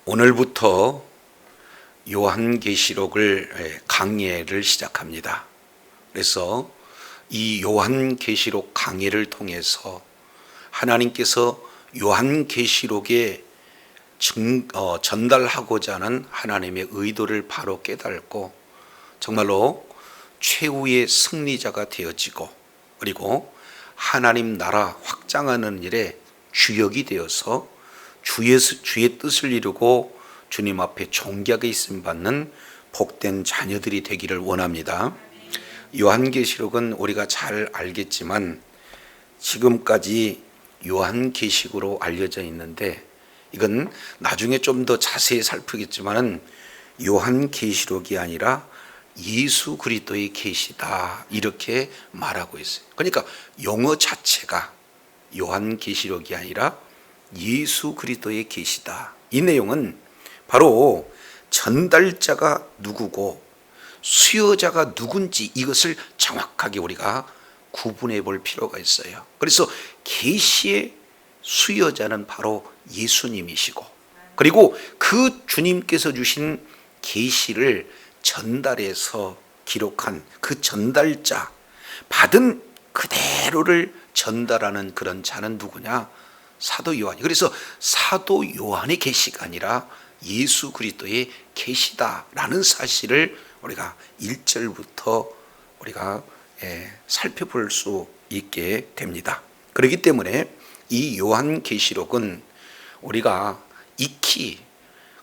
오늘부터 요한계시록을 강해를 시작합니다. 그래서 이 요한계시록 강해를 통해서 하나님께서 요한계시록에 전달하고자 하는 하나님의 의도를 바로 깨닫고 정말로 최후의 승리자가 되어지고, 그리고 하나님 나라 확장하는 일에 주역이 되어서 주의 뜻을 이루고 주님 앞에 존귀하게 있음 받는 복된 자녀들이 되기를 원합니다. 요한계시록은 우리가 잘 알겠지만 지금까지 요한계시록으로 알려져 있는데, 이건 나중에 좀 더 자세히 살피겠지만은 요한계시록이 아니라 예수 그리스도의 계시다, 이렇게 말하고 있어요. 그러니까 용어 자체가 요한계시록이 아니라 예수 그리스도의 계시다. 이 내용은 바로 전달자가 누구고 수여자가 누군지 이것을 정확하게 우리가 구분해 볼 필요가 있어요. 그래서 계시의 수여자는 바로 예수님이시고, 그리고 그 주님께서 주신 계시를 전달해서 기록한 그 전달자, 받은 그대로를 전달하는 그런 자는 누구냐? 사도 요한이. 그래서 사도 요한의 계시가 아니라 예수 그리스도의 계시다라는 사실을 우리가 1절부터 우리가 살펴볼 수 있게 됩니다. 그렇기 때문에 이 요한계시록은 우리가 익히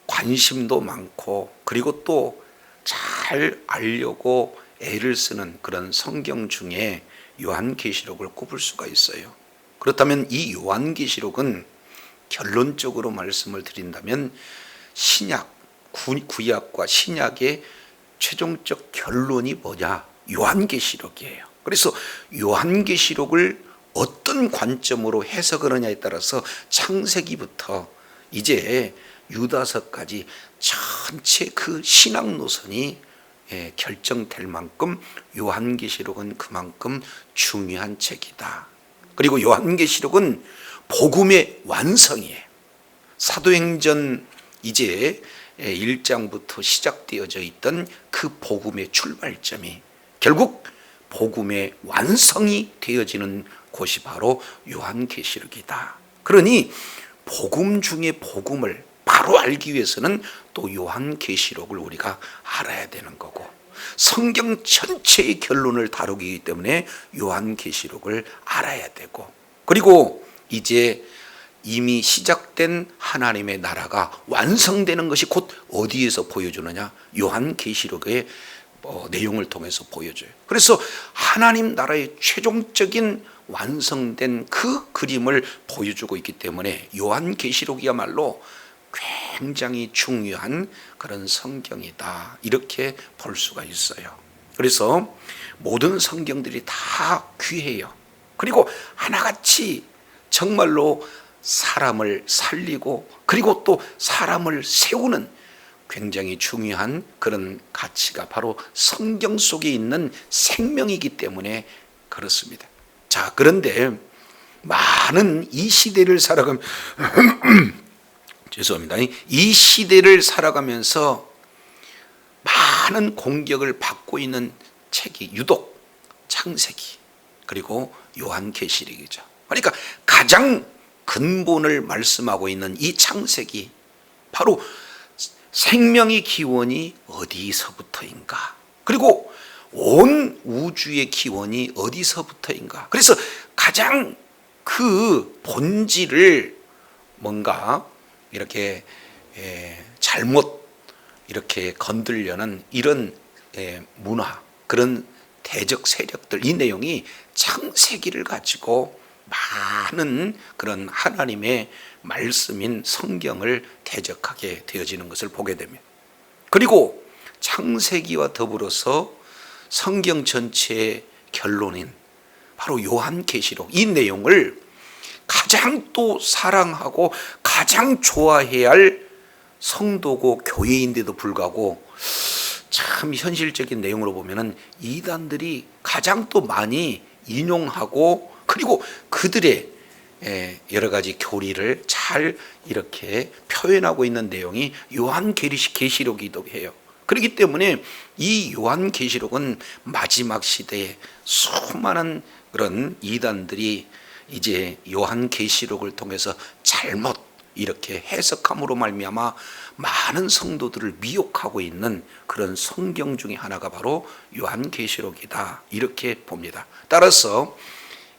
관심도 많고, 그리고 또 잘 알려고 애를 쓰는 그런 성경 중에 요한계시록을 꼽을 수가 있어요. 그렇다면 이 요한계시록은 결론적으로 말씀을 드린다면 신약, 구약과 신약의 최종적 결론이 뭐냐? 요한계시록이에요. 그래서 요한계시록을 어떤 관점으로 해석을 하냐에 따라서 창세기부터 이제 유다서까지 전체 그 신학 노선이 결정될 만큼 요한계시록은 그만큼 중요한 책이다. 그리고 요한계시록은 복음의 완성이에요. 사도행전 이제 1장부터 시작되어져 있던 그 복음의 출발점이 결국 복음의 완성이 되어지는 곳이 바로 요한계시록이다. 그러니 복음 중에 복음을 바로 알기 위해서는 또 요한계시록을 우리가 알아야 되는 거고, 성경 전체의 결론을 다루기 때문에 요한계시록을 알아야 되고, 그리고 이제 이미 시작된 하나님의 나라가 완성되는 것이 곧 어디에서 보여주느냐? 요한계시록의 내용을 통해서 보여줘요. 그래서 하나님 나라의 최종적인 완성된 그 그림을 보여주고 있기 때문에 요한계시록이야말로 굉장히 중요한 그런 성경이다, 이렇게 볼 수가 있어요. 그래서 모든 성경들이 다 귀해요. 그리고 하나같이 정말로 사람을 살리고, 그리고 또 사람을 세우는 굉장히 중요한 그런 가치가 바로 성경 속에 있는 생명이기 때문에 그렇습니다. 자, 그런데 많은 이 시대를 살아가면 죄송합니다. 이 시대를 살아가면서 많은 공격을 받고 있는 책이 유독 창세기, 그리고 요한계시록이죠. 그러니까 가장 근본을 말씀하고 있는 이 창세기, 바로 생명의 기원이 어디서부터인가, 그리고 온 우주의 기원이 어디서부터인가. 그래서 가장 그 본질을 뭔가 이렇게 잘못 이렇게 건들려는 이런 문화, 그런 대적 세력들, 이 내용이 창세기를 가지고 많은 그런 하나님의 말씀인 성경을 대적하게 되어지는 것을 보게 됩니다. 그리고 창세기와 더불어서 성경 전체의 결론인 바로 요한계시록, 이 내용을 가장 또 사랑하고 가장 좋아해야 할 성도고 교회인데도 불구하고 참 현실적인 내용으로 보면은 이단들이 가장 또 많이 인용하고, 그리고 그들의 여러 가지 교리를 잘 이렇게 표현하고 있는 내용이 요한계시록이기도 해요. 그렇기 때문에 이 요한계시록은 마지막 시대에 수많은 그런 이단들이 이제 요한계시록을 통해서 잘못 이렇게 해석함으로 말미암아 많은 성도들을 미혹하고 있는 그런 성경 중에 하나가 바로 요한계시록이다, 이렇게 봅니다. 따라서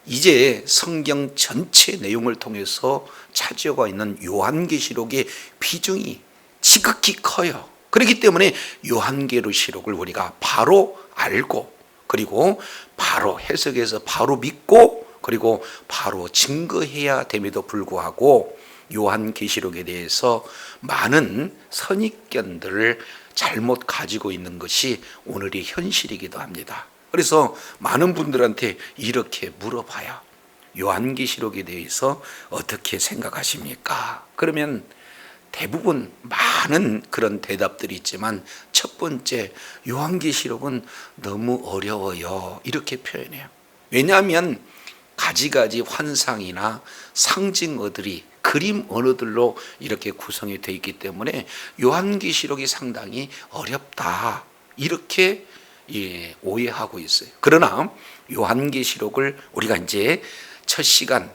이제 성경 전체 내용을 통해서 차지하고 있는 요한계시록의 비중이 지극히 커요. 그렇기 때문에 요한계시록을 우리가 바로 알고, 그리고 바로 해석해서 바로 믿고, 그리고 바로 증거해야 됨에도 불구하고 요한계시록에 대해서 많은 선입견들을 잘못 가지고 있는 것이 오늘의 현실이기도 합니다. 그래서 많은 분들한테 이렇게 물어봐요. 요한계시록에 대해서 어떻게 생각하십니까? 그러면 대부분 많은 그런 대답들이 있지만 첫 번째, 요한계시록은 너무 어려워요, 이렇게 표현해요. 왜냐하면 가지가지 환상이나 상징어들이 그림 언어들로 이렇게 구성이 되어 있기 때문에 요한계시록이 상당히 어렵다, 이렇게 오해하고 있어요. 그러나 요한계시록을 우리가 이제 첫 시간의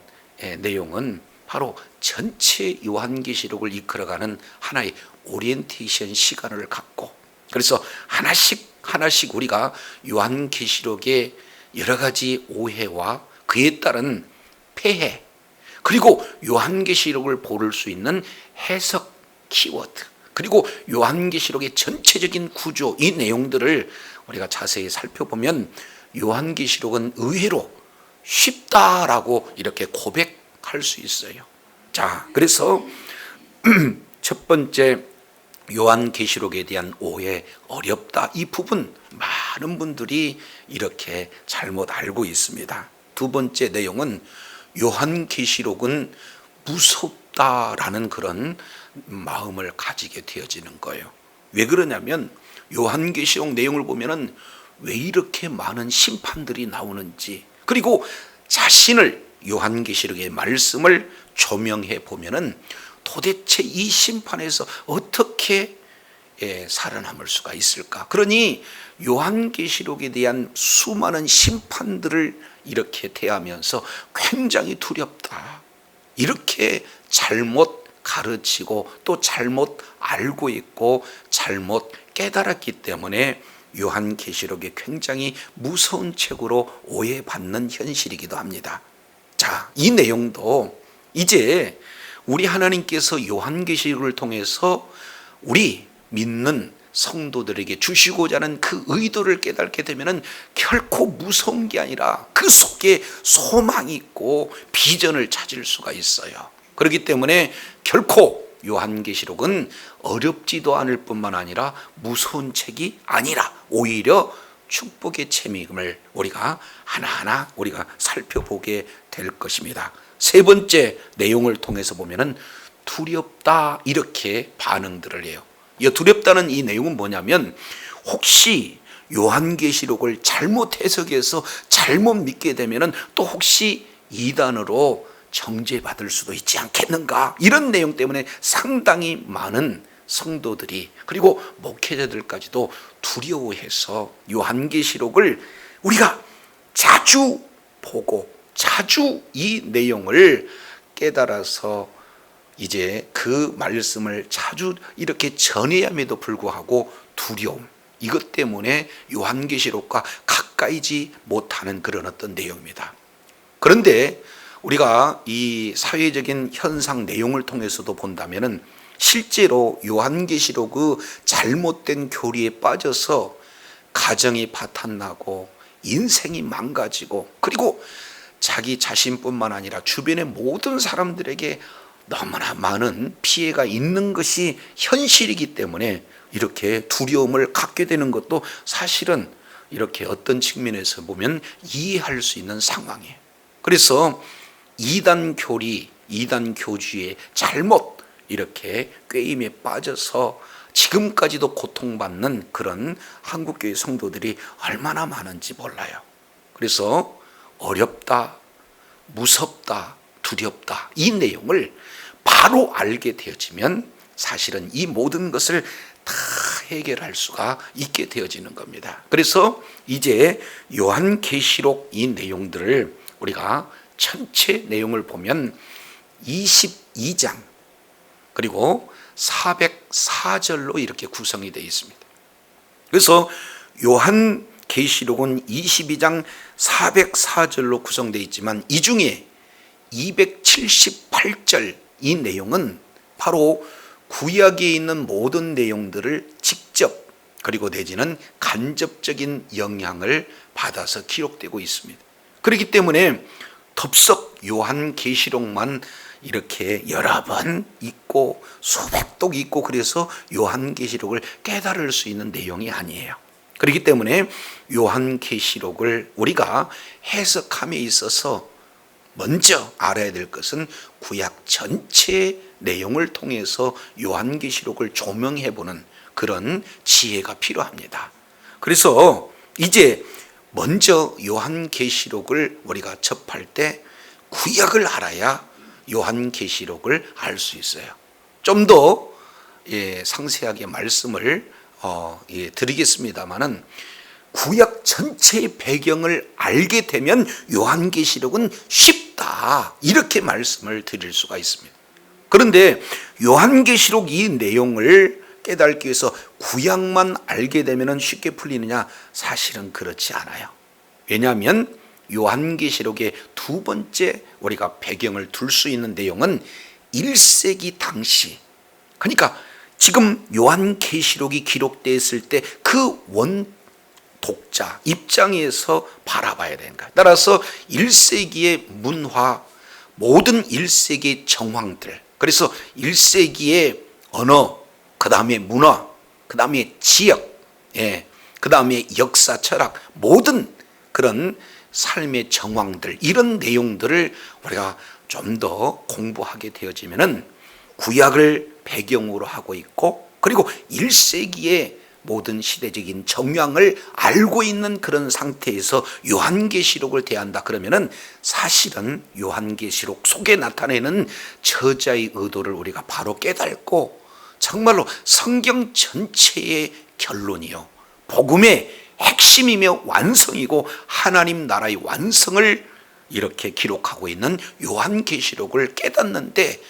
내용은 바로 전체 요한계시록을 이끌어가는 하나의 오리엔테이션 시간을 갖고, 그래서 하나씩 우리가 요한계시록의 여러 가지 오해와 그에 따른 폐해, 그리고 요한계시록을 고를 수 있는 해석 키워드, 그리고 요한계시록의 전체적인 구조, 이 내용들을 우리가 자세히 살펴보면 요한계시록은 의외로 쉽다라고 이렇게 고백할 수 있어요. 자, 그래서 첫 번째, 요한계시록에 대한 오해, 어렵다, 이 부분 많은 분들이 이렇게 잘못 알고 있습니다. 두 번째 내용은 요한계시록은 무섭다라는 그런 마음을 가지게 되어지는 거예요. 왜 그러냐면 요한계시록 내용을 보면은 왜 이렇게 많은 심판들이 나오는지, 그리고 자신을 요한계시록의 말씀을 조명해 보면은 도대체 이 심판에서 어떻게 살아남을 수가 있을까? 그러니 요한계시록에 대한 수많은 심판들을 이렇게 대하면서 굉장히 두렵다, 이렇게 잘못 가르치고 또 잘못 알고 있고 잘못 깨달았기 때문에 요한계시록이 굉장히 무서운 책으로 오해받는 현실이기도 합니다. 자, 이 내용도 이제 우리 하나님께서 요한계시록을 통해서 우리 믿는 성도들에게 주시고자 하는 그 의도를 깨닫게 되면은 결코 무서운 게 아니라 그 속에 소망이 있고 비전을 찾을 수가 있어요. 그렇기 때문에 결코 요한계시록은 어렵지도 않을 뿐만 아니라 무서운 책이 아니라 오히려 축복의 책임을 우리가 하나하나 우리가 살펴보게 될 것입니다. 세 번째 내용을 통해서 보면은 두렵다, 이렇게 반응들을 해요. 이 두렵다는 이 내용은 뭐냐면 혹시 요한계시록을 잘못 해석해서 잘못 믿게 되면은 또 혹시 이단으로 정죄받을 수도 있지 않겠는가, 이런 내용 때문에 상당히 많은 성도들이 그리고 목회자들까지도 두려워해서 요한계시록을 우리가 자주 보고 자주 이 내용을 깨달아서 이제 그 말씀을 자주 이렇게 전해야 함에도 불구하고 두려움, 이것 때문에 요한계시록과 가까이지 못하는 그런 어떤 내용입니다. 그런데 우리가 이 사회적인 현상 내용을 통해서도 본다면은 실제로 요한계시록 그 잘못된 교리에 빠져서 가정이 파탄나고 인생이 망가지고 그리고 자기 자신뿐만 아니라 주변의 모든 사람들에게 너무나 많은 피해가 있는 것이 현실이기 때문에 이렇게 두려움을 갖게 되는 것도 사실은 이렇게 어떤 측면에서 보면 이해할 수 있는 상황이에요. 그래서 이단 교리, 이단 교주의 잘못 이렇게 꾀임에 빠져서 지금까지도 고통받는 그런 한국교회 성도들이 얼마나 많은지 몰라요. 그래서 어렵다, 무섭다, 두렵다, 이 내용을 바로 알게 되어지면 사실은 이 모든 것을 다 해결할 수가 있게 되어지는 겁니다. 그래서 이제 요한계시록 이 내용들을 우리가 전체 내용을 보면 22장 그리고 404절로 이렇게 구성이 되어 있습니다. 그래서 요한계시록은 22장 404절로 구성되어 있지만 이 중에 278절 이 내용은 바로 구약에 있는 모든 내용들을 직접 그리고 내지는 간접적인 영향을 받아서 기록되고 있습니다. 그렇기 때문에 덥석 요한계시록만 이렇게 여러 번 읽고 수백 독 읽고 그래서 요한계시록을 깨달을 수 있는 내용이 아니에요. 그렇기 때문에 요한계시록을 우리가 해석함에 있어서 먼저 알아야 될 것은 구약 전체 내용을 통해서 요한계시록을 조명해보는 그런 지혜가 필요합니다. 그래서 이제 먼저 요한계시록을 우리가 접할 때 구약을 알아야 요한계시록을 알 수 있어요. 좀 더 상세하게 말씀을 드리겠습니다마는 구약 전체의 배경을 알게 되면 요한계시록은 쉽다 이렇게 말씀을 드릴 수가 있습니다. 그런데 요한계시록 이 내용을 깨닫기 위해서 구약만 알게 되면 쉽게 풀리느냐? 사실은 그렇지 않아요. 왜냐하면 요한계시록의 두 번째 우리가 배경을 둘 수 있는 내용은 1세기 당시, 그러니까 지금 요한계시록이 기록되었을 때 그 독자 입장에서 바라봐야 되는 거예요. 따라서 1세기의 문화, 모든 1세기의 정황들, 그래서 1세기의 언어, 그 다음에 문화, 그 다음에 지역, 그 다음에 역사, 철학, 모든 그런 삶의 정황들, 이런 내용들을 우리가 좀 더 공부하게 되어지면은 구약을 배경으로 하고 있고, 그리고 1세기의 모든 시대적인 정황을 알고 있는 그런 상태에서 요한계시록을 대한다 그러면은 사실은 요한계시록 속에 나타내는 저자의 의도를 우리가 바로 깨닫고 정말로 성경 전체의 결론이요, 복음의 핵심이며 완성이고 하나님 나라의 완성을 이렇게 기록하고 있는 요한계시록을 깨닫는데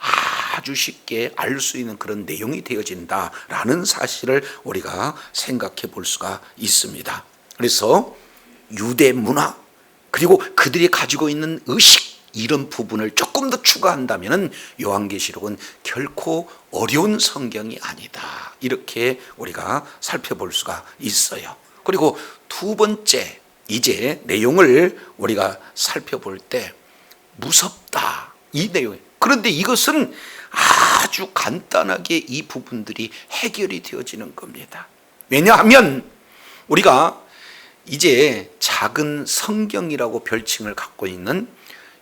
아주 쉽게 알 수 있는 그런 내용이 되어진다라는 사실을 우리가 생각해 볼 수가 있습니다. 그래서 유대 문화 그리고 그들이 가지고 있는 의식, 이런 부분을 조금 더 추가한다면 요한계시록은 결코 어려운 성경이 아니다 이렇게 우리가 살펴볼 수가 있어요. 그리고 두 번째, 이제 내용을 우리가 살펴볼 때 무섭다 이 내용. 그런데 이것은 아주 간단하게 이 부분들이 해결이 되어지는 겁니다. 왜냐하면 우리가 이제 작은 성경이라고 별칭을 갖고 있는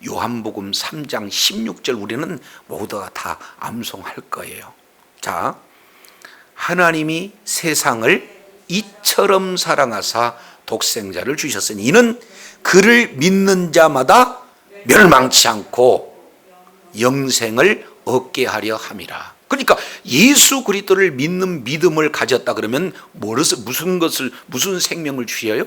요한복음 3장 16절 우리는 모두가 다 암송할 거예요. 자, 하나님이 세상을 이처럼 사랑하사 독생자를 주셨으니 이는 그를 믿는 자마다 멸망치 않고 영생을 얻게 하려 함이라. 그러니까 예수 그리스도를 믿는 믿음을 가졌다 그러면 무슨 생명을 주셔요?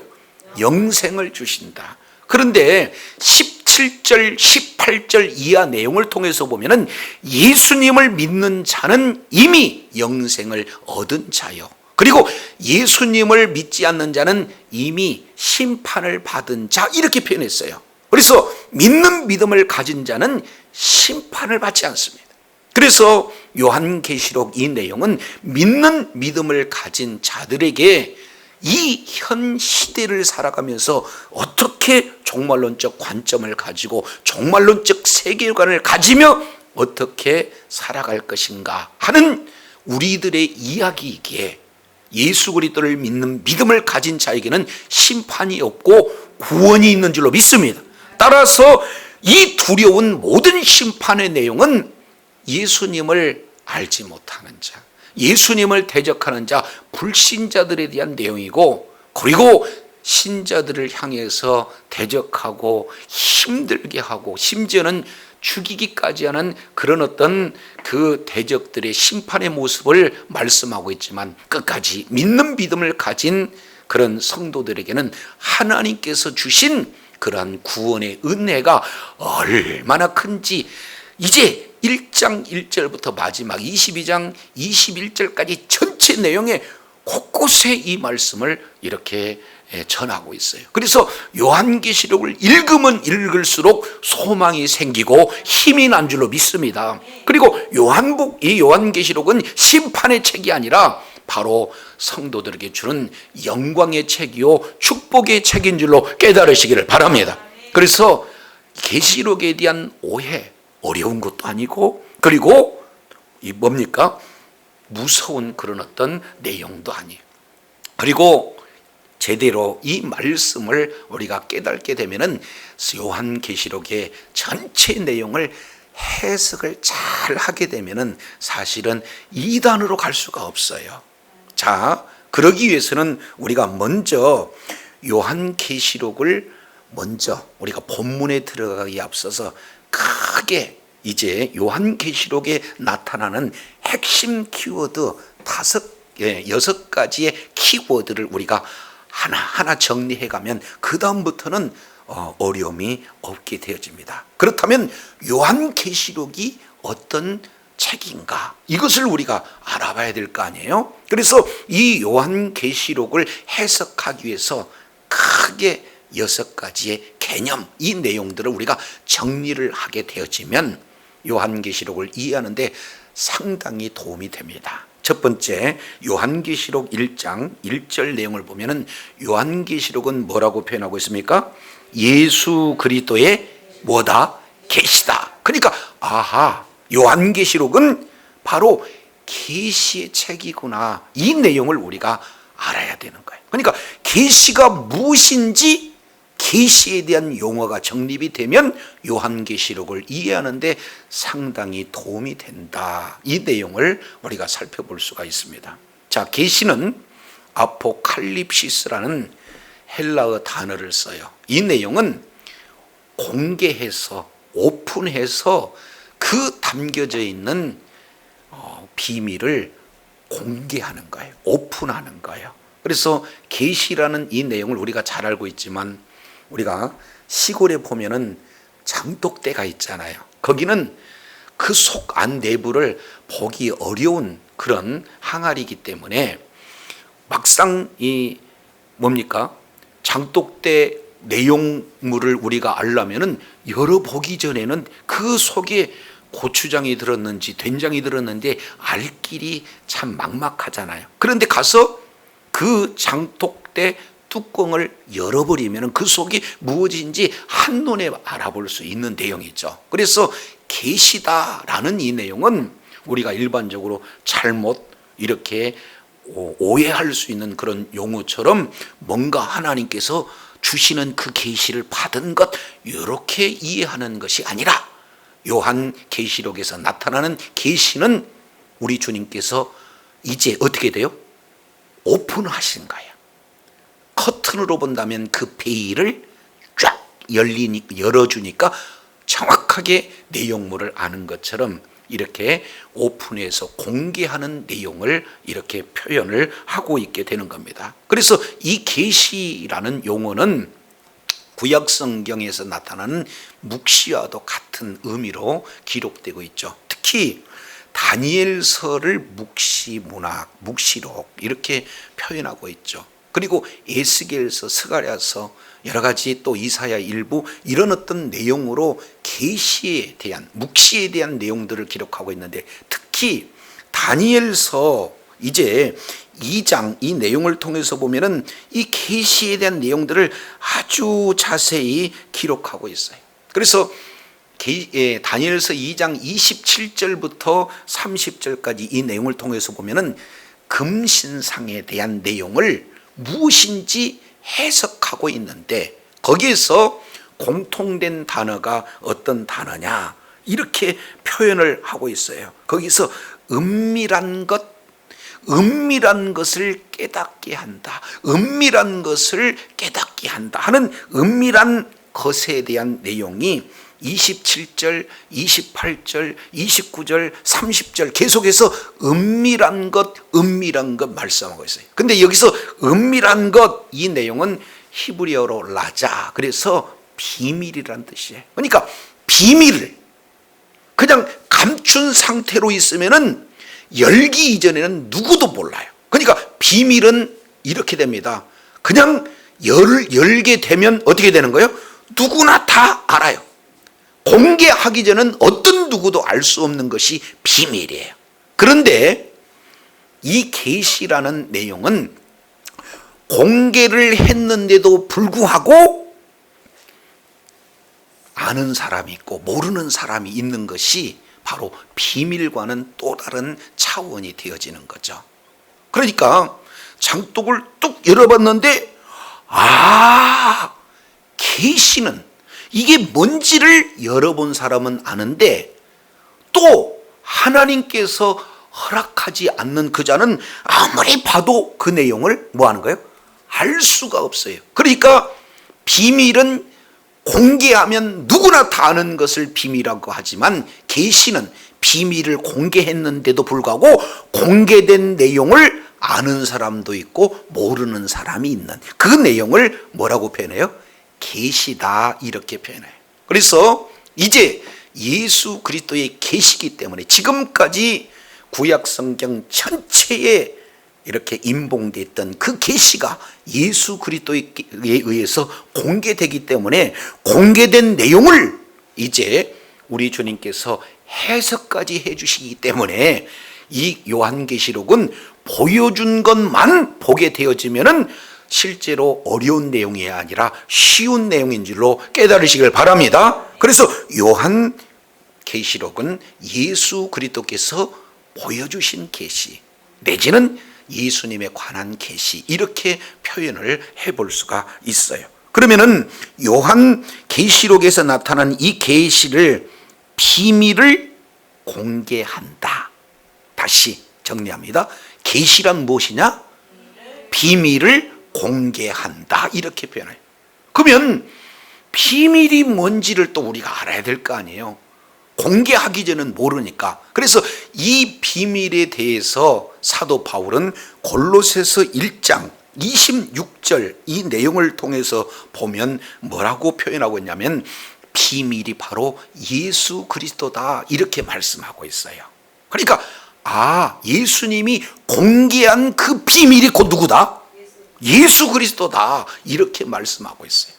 영생을 주신다. 그런데 17절 18절 이하 내용을 통해서 보면은 예수님을 믿는 자는 이미 영생을 얻은 자요, 그리고 예수님을 믿지 않는 자는 이미 심판을 받은 자 이렇게 표현했어요. 그래서 믿는 믿음을 가진 자는 심판을 받지 않습니다. 그래서 요한계시록 이 내용은 믿는 믿음을 가진 자들에게 이 현 시대를 살아가면서 어떻게 종말론적 관점을 가지고 종말론적 세계관을 가지며 어떻게 살아갈 것인가 하는 우리들의 이야기이기에 예수 그리스도를 믿는 믿음을 가진 자에게는 심판이 없고 구원이 있는 줄로 믿습니다. 따라서 이 두려운 모든 심판의 내용은 예수님을 알지 못하는 자, 예수님을 대적하는 자, 불신자들에 대한 내용이고, 그리고 신자들을 향해서 대적하고 힘들게 하고 심지어는 죽이기까지 하는 그런 어떤 그 대적들의 심판의 모습을 말씀하고 있지만, 끝까지 믿는 믿음을 가진 그런 성도들에게는 하나님께서 주신 그러한 구원의 은혜가 얼마나 큰지, 이제 1장 1절부터 마지막 22장 21절까지 전체 내용에 곳곳에 이 말씀을 이렇게 전하고 있어요. 그래서 요한계시록을 읽으면 읽을수록 소망이 생기고 힘이 난 줄로 믿습니다. 그리고 이 요한계시록은 심판의 책이 아니라 바로 성도들에게 주는 영광의 책이요 축복의 책인 줄로 깨달으시기를 바랍니다. 그래서 계시록에 대한 오해, 어려운 것도 아니고, 그리고 이 뭡니까? 무서운 그런 어떤 내용도 아니에요. 그리고 제대로 이 말씀을 우리가 깨닫게 되면은 요한계시록의 전체 내용을 해석을 잘 하게 되면은 사실은 이단으로 갈 수가 없어요. 자, 그러기 위해서는 우리가 먼저 요한계시록을 먼저 우리가 본문에 들어가기에 앞서서 크게 이제 요한계시록에 나타나는 핵심 키워드 6가지의 키워드를 우리가 하나하나 정리해 가면 그 다음부터는 어려움이 없게 되어집니다. 그렇다면 요한계시록이 어떤 책인가, 이것을 우리가 알아봐야 될 거 아니에요. 그래서 이 요한계시록을 해석하기 위해서 크게 6가지의 개념, 이 내용들을 우리가 정리를 하게 되어지면 요한계시록을 이해하는데 상당히 도움이 됩니다. 첫 번째, 요한계시록 1장 1절 내용을 보면은 요한계시록은 뭐라고 표현하고 있습니까? 예수 그리스도의 뭐다? 계시다. 그러니까 요한계시록은 바로 계시의 책이구나, 이 내용을 우리가 알아야 되는 거예요. 그러니까 계시가 무엇인지, 계시에 대한 용어가 정립이 되면 요한계시록을 이해하는데 상당히 도움이 된다, 이 내용을 우리가 살펴볼 수가 있습니다. 자, 계시는 아포칼립시스라는 헬라어 단어를 써요. 이 내용은 공개해서, 오픈해서 그 담겨져 있는 비밀을 공개하는 거예요. 오픈하는 거예요. 그래서 계시라는 이 내용을 우리가 잘 알고 있지만, 우리가 시골에 보면은 장독대가 있잖아요. 거기는 그 속 안 내부를 보기 어려운 그런 항아리이기 때문에 막상 이 뭡니까? 장독대 내용물을 우리가 알려면은 열어보기 전에는 그 속에 고추장이 들었는지 된장이 들었는데 알 길이 참 막막하잖아요. 그런데 가서 그 장독대 뚜껑을 열어버리면 그 속이 무엇인지 한눈에 알아볼 수 있는 내용이죠. 그래서 계시다라는 이 내용은 우리가 일반적으로 잘못 이렇게 오해할 수 있는 그런 용어처럼 뭔가 하나님께서 주시는 그 계시를 받은 것, 이렇게 이해하는 것이 아니라 요한계시록에서 나타나는 계시는 우리 주님께서 이제 어떻게 돼요? 오픈하신 거예요. 커튼으로 본다면 그 베일을 쫙 열어주니까 정확하게 내용물을 아는 것처럼 이렇게 오픈해서 공개하는 내용을 이렇게 표현을 하고 있게 되는 겁니다. 그래서 이 계시라는 용어는 구약 성경에서 나타나는 묵시와도 같은 의미로 기록되고 있죠. 특히 다니엘서를 묵시문학, 묵시록 이렇게 표현하고 있죠. 그리고 에스겔서, 스가랴서, 여러 가지 또 이사야 일부, 이런 어떤 내용으로 계시에 대한, 묵시에 대한 내용들을 기록하고 있는데, 특히 다니엘서 이제 2장 이 내용을 통해서 보면은 이 계시에 대한 내용들을 아주 자세히 기록하고 있어요. 그래서 다니엘서 2장 27절부터 30절까지 이 내용을 통해서 보면은 금신상에 대한 내용을 무엇인지 해석하고 있는데, 거기에서 공통된 단어가 어떤 단어냐, 이렇게 표현을 하고 있어요. 거기서 은밀한 것을 깨닫게 한다, 은밀한 것을 깨닫게 한다 하는 은밀한 것에 대한 내용이 27절, 28절, 29절, 30절 계속해서 은밀한 것 말씀하고 있어요. 근데 여기서 은밀한 것, 이 내용은 히브리어로 라자, 그래서 비밀이란 뜻이에요. 그러니까 비밀을 그냥 감춘 상태로 있으면은 열기 이전에는 누구도 몰라요. 그러니까 비밀은 이렇게 됩니다. 그냥 열게 되면 어떻게 되는 거예요? 누구나 다 알아요. 공개하기 전엔 어떤 누구도 알 수 없는 것이 비밀이에요. 그런데 이 계시라는 내용은 공개를 했는데도 불구하고 아는 사람이 있고 모르는 사람이 있는 것이 바로 비밀과는 또 다른 차원이 되어지는 거죠. 그러니까 장독을 뚝 열어봤는데 계시는 이게 뭔지를 열어본 사람은 아는데 또 하나님께서 허락하지 않는 그 자는 아무리 봐도 그 내용을 뭐 하는 거예요? 알 수가 없어요. 그러니까 비밀은 공개하면 누구나 다 아는 것을 비밀이라고 하지만 계시는 비밀을 공개했는데도 불구하고 공개된 내용을 아는 사람도 있고 모르는 사람이 있는 그 내용을 뭐라고 표현해요? 계시다, 이렇게 표현해요. 그래서 이제 예수 그리스도의 계시기 때문에 지금까지 구약 성경 전체에 이렇게 임봉됐던 그 계시가 예수 그리스도에 의해서 공개되기 때문에 공개된 내용을 이제 우리 주님께서 해석까지 해주시기 때문에 이 요한계시록은 보여준 것만 보게 되어지면은 실제로 어려운 내용이 아니라 쉬운 내용인 줄로 깨달으시길 바랍니다. 그래서 요한계시록은 예수 그리스도께서 보여주신 계시 내지는 예수님에 관한 계시, 이렇게 표현을 해볼 수가 있어요. 그러면은 요한계시록에서 나타난 이 계시를 비밀을 공개한다. 다시 정리합니다. 계시란 무엇이냐? 비밀을 공개한다, 이렇게 표현해요. 그러면 비밀이 뭔지를 또 우리가 알아야 될 거 아니에요. 공개하기 전엔 모르니까. 그래서 이 비밀에 대해서 사도 바울은 골로새서 1장 26절 이 내용을 통해서 보면 뭐라고 표현하고 있냐면 비밀이 바로 예수 그리스도다, 이렇게 말씀하고 있어요. 그러니까 예수님이 공개한 그 비밀이 곧 누구다? 예수 그리스도다, 이렇게 말씀하고 있어요.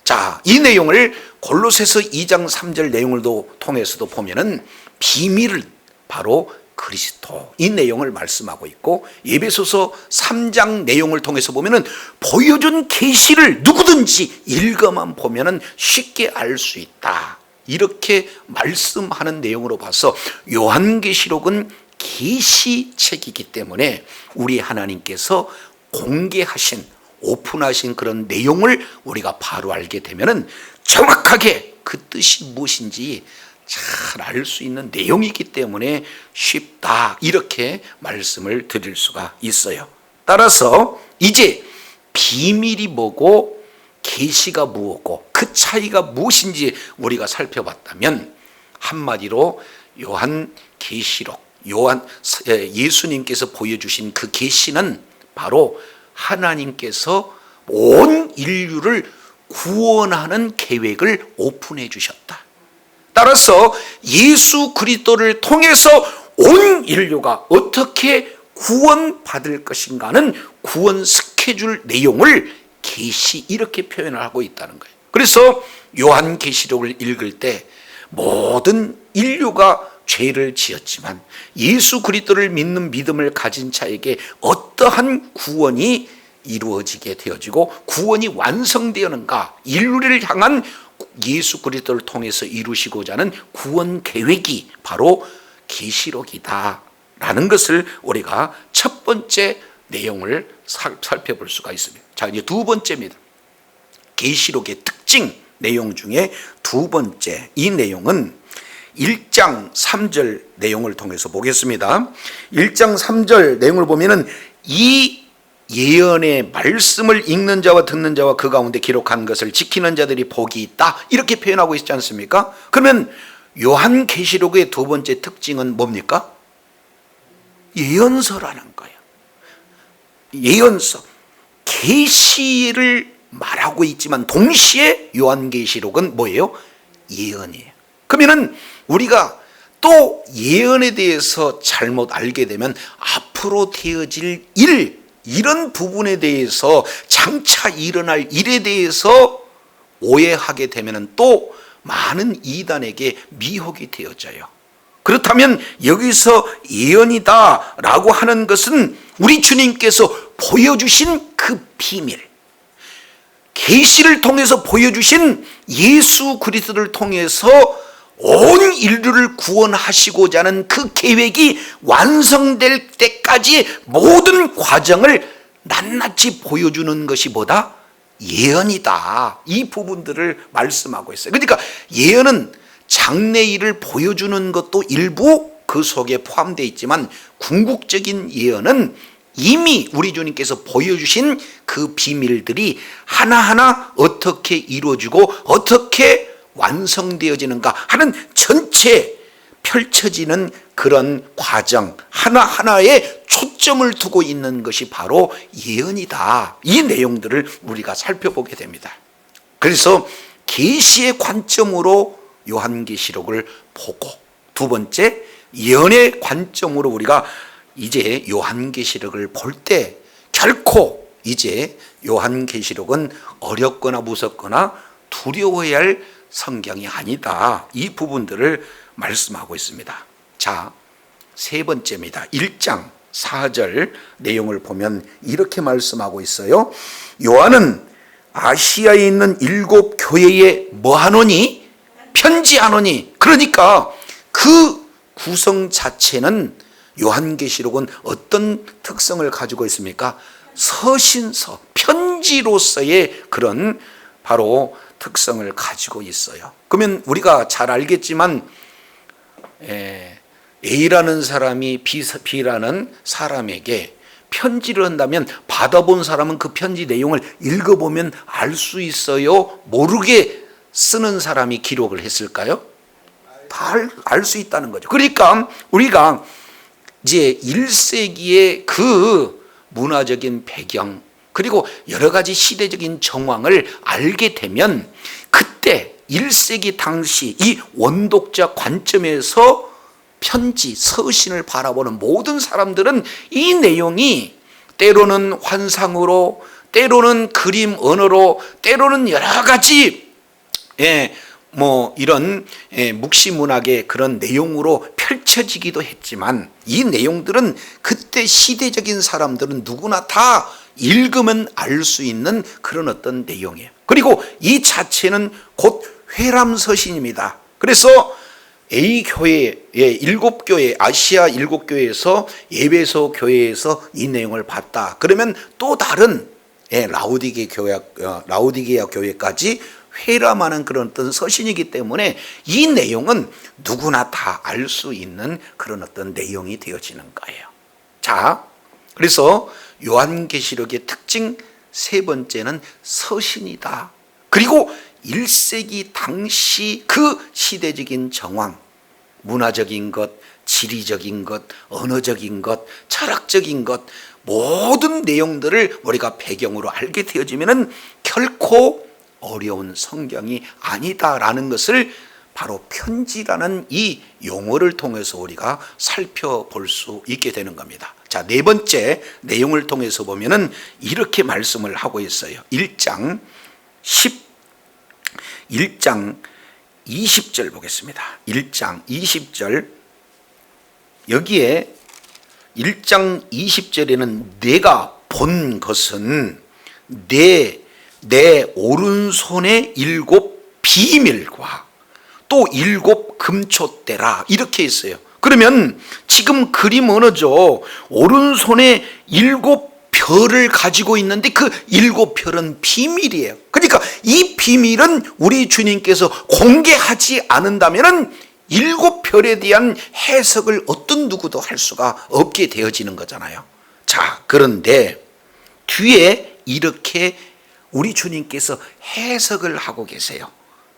자, 이 내용을 골로새서 2장 3절 내용을 통해서도 보면은 비밀은 바로 그리스도, 이 내용을 말씀하고 있고, 에베소서 3장 내용을 통해서 보면은 보여준 계시를 누구든지 읽어만 보면은 쉽게 알 수 있다, 이렇게 말씀하는 내용으로 봐서 요한계시록은 계시책이기 때문에 우리 하나님께서 공개하신, 오픈하신 그런 내용을 우리가 바로 알게 되면은 정확하게 그 뜻이 무엇인지 잘 알 수 있는 내용이기 때문에 쉽다, 이렇게 말씀을 드릴 수가 있어요. 따라서 이제 비밀이 뭐고 계시가 무엇고 그 차이가 무엇인지 우리가 살펴봤다면 한마디로 요한계시록, 예수님께서 보여주신 그 계시는 바로 하나님께서 온 인류를 구원하는 계획을 오픈해 주셨다. 따라서 예수 그리스도를 통해서 온 인류가 어떻게 구원받을 것인가는 구원 스케줄 내용을 계시, 이렇게 표현을 하고 있다는 거예요. 그래서 요한계시록을 읽을 때 모든 인류가 죄를 지었지만 예수 그리스도를 믿는 믿음을 가진 자에게 어떠한 구원이 이루어지게 되어지고 구원이 완성되었는가, 인류를 향한 예수 그리스도를 통해서 이루시고자 하는 구원 계획이 바로 계시록이다 라는 것을 우리가 첫 번째 내용을 살펴볼 수가 있습니다. 자, 이제 두 번째입니다. 계시록의 특징 내용 중에 두 번째, 이 내용은 1장 3절 내용을 통해서 보겠습니다. 1장 3절 내용을 보면은 이 예언의 말씀을 읽는 자와 듣는 자와 그 가운데 기록한 것을 지키는 자들이 복이 있다, 이렇게 표현하고 있지 않습니까? 그러면 요한계시록의 두 번째 특징은 뭡니까? 예언서라는 거예요. 예언서, 계시를 말하고 있지만 동시에 요한계시록은 뭐예요? 예언이에요. 그러면은 우리가 또 예언에 대해서 잘못 알게 되면 앞으로 되어질 일, 이런 부분에 대해서, 장차 일어날 일에 대해서 오해하게 되면 또 많은 이단에게 미혹이 되어져요. 그렇다면 여기서 예언이다 라고 하는 것은 우리 주님께서 보여주신 그 비밀, 계시를 통해서 보여주신 예수 그리스도를 통해서 온 인류를 구원하시고자 하는 그 계획이 완성될 때까지 모든 과정을 낱낱이 보여주는 것이 뭐다? 예언이다. 이 부분들을 말씀하고 있어요. 그러니까 예언은 장래일을 보여주는 것도 일부 그 속에 포함되어 있지만, 궁극적인 예언은 이미 우리 주님께서 보여주신 그 비밀들이 하나하나 어떻게 이루어지고 어떻게 완성되어지는가 하는 전체 펼쳐지는 그런 과정 하나하나에 초점을 두고 있는 것이 바로 예언이다. 이 내용들을 우리가 살펴보게 됩니다. 그래서 계시의 관점으로 요한계시록을 보고, 두 번째 예언의 관점으로 우리가 이제 요한계시록을 볼 때 결코 이제 요한계시록은 어렵거나 무섭거나 두려워해야 할 성경이 아니다. 이 부분들을 말씀하고 있습니다. 자, 세 번째입니다. 1장 4절 내용을 보면 이렇게 말씀하고 있어요. 요한은 아시아에 있는 7 교회에 뭐 하노니? 편지하노니. 그러니까 그 구성 자체는, 요한계시록은 어떤 특성을 가지고 있습니까? 서신서, 편지로서의 그런 바로 특성을 가지고 있어요. 그러면 우리가 잘 알겠지만 A라는 사람이 B라는 사람에게 편지를 한다면 받아본 사람은 그 편지 내용을 읽어보면 알 수 있어요? 모르게 쓰는 사람이 기록을 했을까요? 다 알 수 있다는 거죠. 그러니까 우리가 이제 1세기의 그 문화적인 배경, 그리고 여러 가지 시대적인 정황을 알게 되면 그때 1세기 당시 이 원독자 관점에서 편지, 서신을 바라보는 모든 사람들은 이 내용이 때로는 환상으로, 때로는 그림 언어로, 때로는 여러 가지 이런 묵시문학의 그런 내용으로 펼쳐지기도 했지만, 이 내용들은 그때 시대적인 사람들은 누구나 다 읽으면 알 수 있는 그런 어떤 내용이에요. 그리고 이 자체는 곧 회람서신입니다. 그래서 A 교회의 7 교회, 아시아 7 교회에서 에베소 교회에서 이 내용을 봤다. 그러면 또 다른 라오디게아 교회까지 회람하는 그런 어떤 서신이기 때문에 이 내용은 누구나 다 알 수 있는 그런 어떤 내용이 되어지는 거예요. 자, 그래서 요한계시록의 특징 세 번째는 서신이다. 그리고 1세기 당시 그 시대적인 정황, 문화적인 것, 지리적인 것, 언어적인 것, 철학적인 것, 모든 내용들을 우리가 배경으로 알게 되어지면은 결코 어려운 성경이 아니다라는 것을 바로 편지라는 이 용어를 통해서 우리가 살펴볼 수 있게 되는 겁니다. 자, 네 번째 내용을 통해서 보면은 이렇게 말씀을 하고 있어요. 1장 20절 보겠습니다. 1장 20절. 여기에 1장 20절에는 내가 본 것은 내 오른손의 7 비밀과 또 7 금초대라, 이렇게 있어요. 그러면 지금 그림 언어죠. 오른손에 7 별을 가지고 있는데 그 7 별은 비밀이에요. 그러니까 이 비밀은 우리 주님께서 공개하지 않는다면 7 별에 대한 해석을 어떤 누구도 할 수가 없게 되어지는 거잖아요. 자, 그런데 뒤에 이렇게 우리 주님께서 해석을 하고 계세요.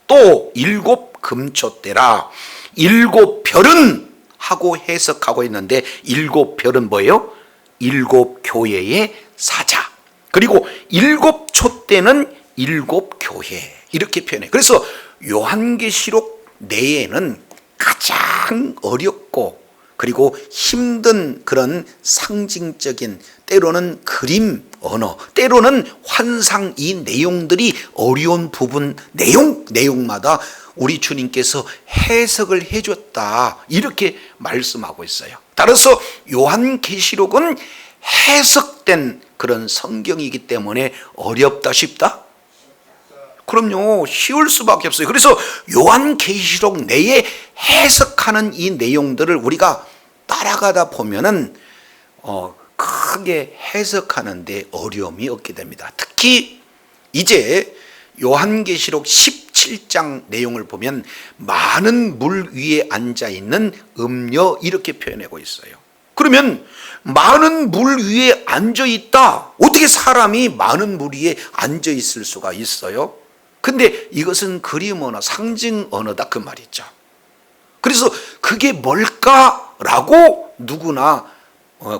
또 일곱 금초대라, 일곱 별은 하고 해석하고 있는데, 일곱 별은 뭐예요? 일곱 교회의 사자. 그리고 일곱 촛대는 일곱 교회, 이렇게 표현해요. 그래서 요한계시록 내에는 가장 어렵고 그리고 힘든 그런 상징적인, 때로는 그림 언어, 때로는 환상, 이 내용들이 어려운 부분, 내용마다 우리 주님께서 해석을 해줬다, 이렇게 말씀하고 있어요. 따라서 요한계시록은 해석된 그런 성경이기 때문에 어렵다, 쉽다? 그럼요, 쉬울 수밖에 없어요. 그래서 요한계시록 내에 해석하는 이 내용들을 우리가 따라가다 보면은 크게 해석하는데 어려움이 없게 됩니다. 특히 이제 요한계시록 17장 내용을 보면 많은 물 위에 앉아 있는 음녀, 이렇게 표현하고 있어요. 그러면 많은 물 위에 앉아 있다, 어떻게 사람이 많은 물 위에 앉아 있을 수가 있어요? 근데 이것은 그림 언어, 상징 언어다, 그 말이죠. 그래서 그게 뭘까라고 누구나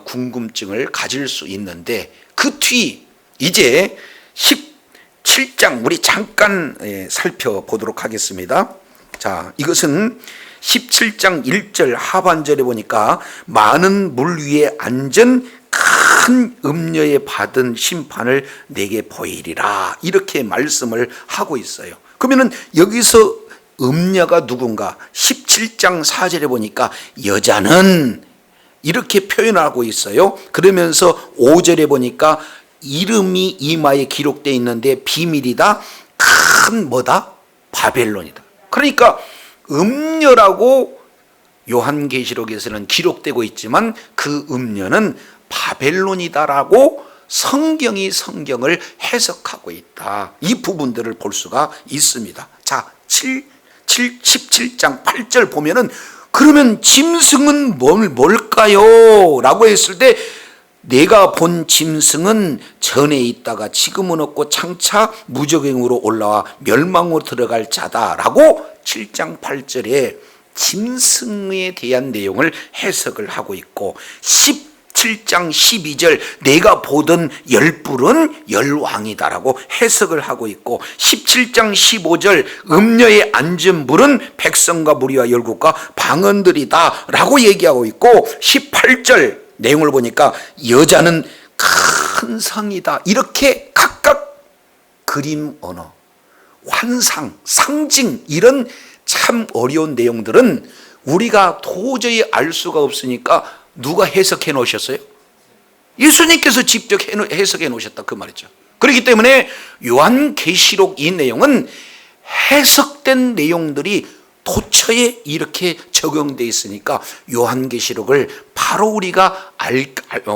궁금증을 가질 수 있는데, 그 뒤 이제 17장 우리 잠깐 살펴보도록 하겠습니다. 자, 이것은 17장 1절 하반절에 보니까 많은 물 위에 앉은 큰 음녀에 받은 심판을 내게 보이리라, 이렇게 말씀을 하고 있어요. 그러면은 여기서 음녀가 누군가? 17장 4절에 보니까 여자는, 이렇게 표현하고 있어요. 그러면서 5절에 보니까 이름이 이마에 기록되어 있는데 비밀이다, 큰 뭐다? 바벨론이다. 그러니까 음녀라고 요한계시록에서는 기록되고 있지만 그 음녀는 바벨론이다라고 성경이 성경을 해석하고 있다, 이 부분들을 볼 수가 있습니다. 자, 17장 8절 보면은 그러면 짐승은 뭘까요? 라고 했을 때, 내가 본 짐승은 전에 있다가 지금은 없고 장차 무적행으로 올라와 멸망으로 들어갈 자다라고 7장 8절에 짐승에 대한 내용을 해석을 하고 있고, 17장 12절 내가 보던 열불은 열왕이다라고 해석을 하고 있고, 17장 15절 음녀에 앉은 물은 백성과 무리와 열국과 방언들이다 라고 얘기하고 있고, 18절 내용을 보니까 여자는 큰 성이다, 이렇게 각각 그림 언어, 환상, 상징, 이런 참 어려운 내용들은 우리가 도저히 알 수가 없으니까 누가 해석해 놓으셨어요? 예수님께서 직접 해석해 놓으셨다, 그 말이죠. 그렇기 때문에 요한계시록 이 내용은 해석된 내용들이 도처에 이렇게 적용되어 있으니까 요한계시록을 바로 우리가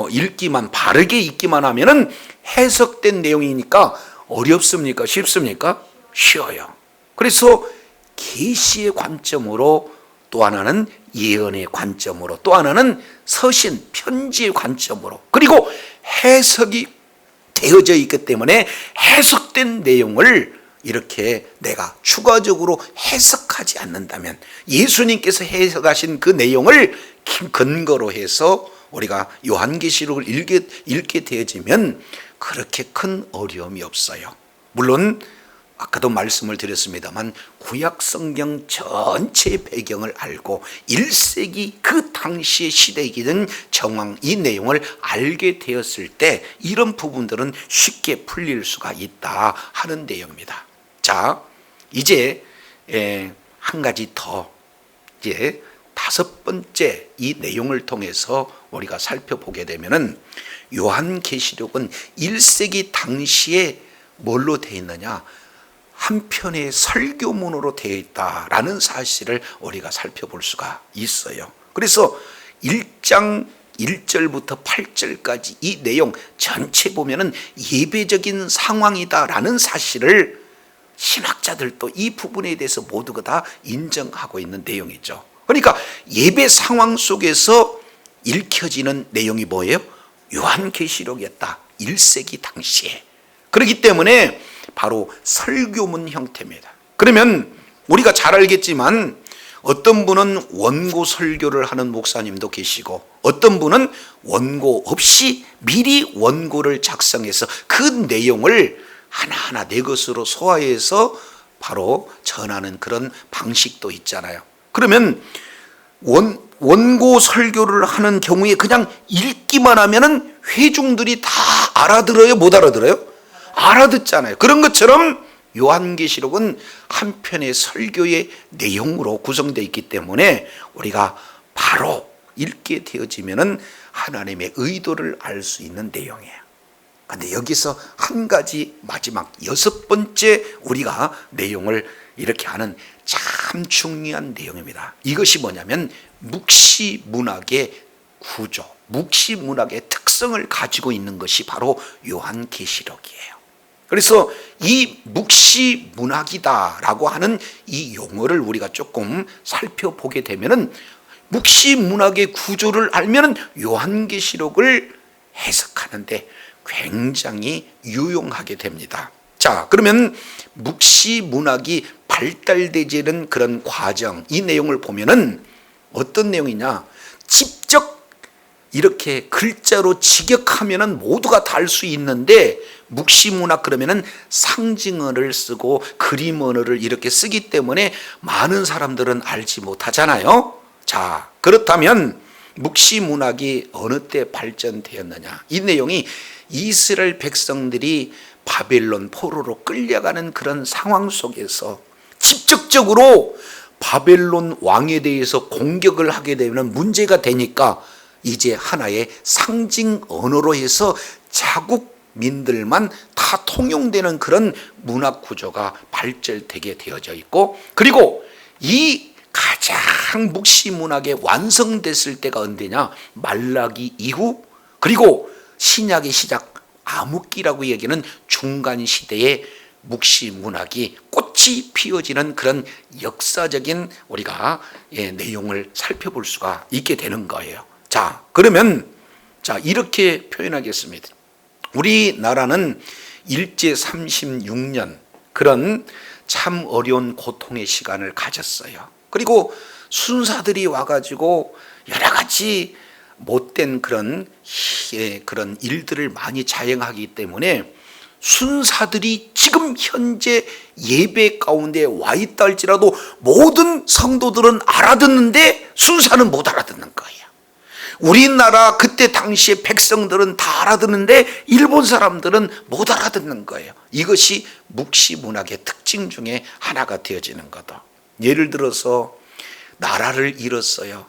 읽기만, 바르게 읽기만 하면은 해석된 내용이니까 어렵습니까? 쉽습니까? 쉬워요. 그래서 계시의 관점으로, 또 하나는 예언의 관점으로, 또 하나는 서신, 편지의 관점으로, 그리고 해석이 되어져 있기 때문에 해석된 내용을 이렇게 내가 추가적으로 해석하지 않는다면, 예수님께서 해석하신 그 내용을 근거로 해서 우리가 요한계시록을 읽게 되어지면 그렇게 큰 어려움이 없어요. 물론 아까도 말씀을 드렸습니다만 구약성경 전체 배경을 알고 1세기 그 당시의 시대이든 정황, 이 내용을 알게 되었을 때 이런 부분들은 쉽게 풀릴 수가 있다 하는 내용입니다. 자, 이제 한 가지 더, 이제 5번째 이 내용을 통해서 우리가 살펴보게 되면은, 요한계시록은 1세기 당시에 뭘로 되어 있느냐? 한편의 설교문으로 되어 있다라는 사실을 우리가 살펴볼 수가 있어요. 그래서 1장 1절부터 8절까지 이 내용 전체 보면은 예배적인 상황이다라는 사실을 신학자들도 이 부분에 대해서 모두가 다 인정하고 있는 내용이죠. 그러니까 예배 상황 속에서 읽혀지는 내용이 뭐예요? 요한계시록이었다. 1세기 당시에. 그렇기 때문에 바로 설교문 형태입니다. 그러면 우리가 잘 알겠지만 어떤 분은 원고 설교를 하는 목사님도 계시고 어떤 분은 원고 없이 미리 원고를 작성해서 그 내용을 하나하나 내 것으로 소화해서 바로 전하는 그런 방식도 있잖아요. 그러면 원고 설교를 하는 경우에 그냥 읽기만 하면은 회중들이 다 알아들어요? 못 알아들어요? 알아듣잖아요. 그런 것처럼 요한계시록은 한 편의 설교의 내용으로 구성되어 있기 때문에 우리가 바로 읽게 되어지면은 하나님의 의도를 알 수 있는 내용이에요. 그런데 여기서 한 가지 마지막 6번째 우리가 내용을 이렇게 하는 참 중요한 내용입니다. 이것이 뭐냐면 묵시문학의 구조, 묵시문학의 특성을 가지고 있는 것이 바로 요한계시록이에요. 그래서 이 묵시문학이다라고 하는 이 용어를 우리가 조금 살펴보게 되면은 묵시문학의 구조를 알면은 요한계시록을 해석하는데 굉장히 유용하게 됩니다. 자, 그러면 묵시문학이 발달되지는 그런 과정, 이 내용을 보면은 어떤 내용이냐? 직접 이렇게 글자로 직역하면은 모두가 다 알 수 있는데 묵시문학 그러면은 상징어를 쓰고 그림 언어를 이렇게 쓰기 때문에 많은 사람들은 알지 못하잖아요. 자, 그렇다면 묵시문학이 어느 때 발전되었느냐? 이 내용이 이스라엘 백성들이 바벨론 포로로 끌려가는 그런 상황 속에서 직접적으로 바벨론 왕에 대해서 공격을 하게 되면 문제가 되니까 이제 하나의 상징 언어로 해서 자국민들만 다 통용되는 그런 문학 구조가 발전되게 되어져 있고, 그리고 이 가장 묵시문학이 완성됐을 때가 언제냐? 말라기 이후, 그리고 신약의 시작 암흑기라고 얘기하는 중간 시대의 묵시문학이 꽃이 피어지는 그런 역사적인 우리가 내용을 살펴볼 수가 있게 되는 거예요. 자, 그러면 이렇게 표현하겠습니다. 우리나라는 일제 36년 그런 참 어려운 고통의 시간을 가졌어요. 그리고 순사들이 와가지고 여러 가지 못된 그런 일들을 많이 자행하기 때문에 순사들이 지금 현재 예배 가운데 와 있다 할지라도 모든 성도들은 알아듣는데 순사는 못 알아듣는 거예요. 우리나라 그때 당시에 백성들은 다 알아듣는데 일본 사람들은 못 알아듣는 거예요. 이것이 묵시문학의 특징 중에 하나가 되어지는 거다. 예를 들어서 나라를 잃었어요.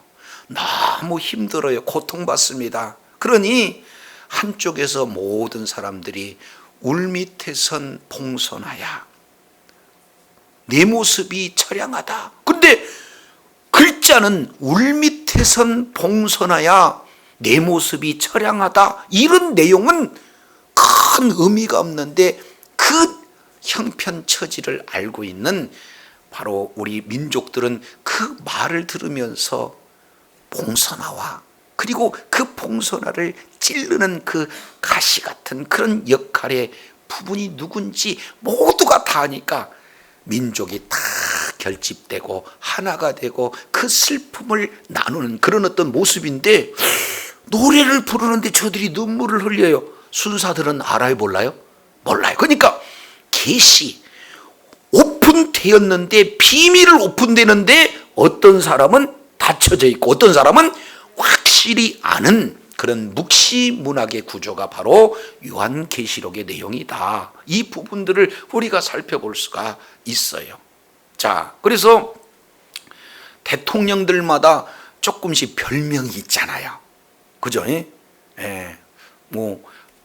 너무 힘들어요. 고통받습니다. 그러니 한쪽에서 모든 사람들이 울밑에 선 봉선하야 내 모습이 처량하다. 근데 글자는 울밑에 선 봉선하야 내 모습이 처량하다, 이런 내용은 큰 의미가 없는데 그 형편 처지를 알고 있는 바로 우리 민족들은 그 말을 들으면서 봉선화와 그리고 그 봉선화를 찌르는 그 가시 같은 그런 역할의 부분이 누군지 모두가 다 아니까 민족이 다 결집되고 하나가 되고 그 슬픔을 나누는 그런 어떤 모습인데, 노래를 부르는데 저들이 눈물을 흘려요. 순사들은 알아요, 몰라요? 몰라요. 그러니까 계시 오픈되었는데, 비밀을 오픈되는데 어떤 사람은 닫혀져 있고 어떤 사람은 확실히 아는 그런 묵시문학의 구조가 바로 요한계시록의 내용이다. 이 부분들을 우리가 살펴볼 수가 있어요. 자, 그래서 대통령들마다 조금씩 별명이 있잖아요. 그죠? 뭐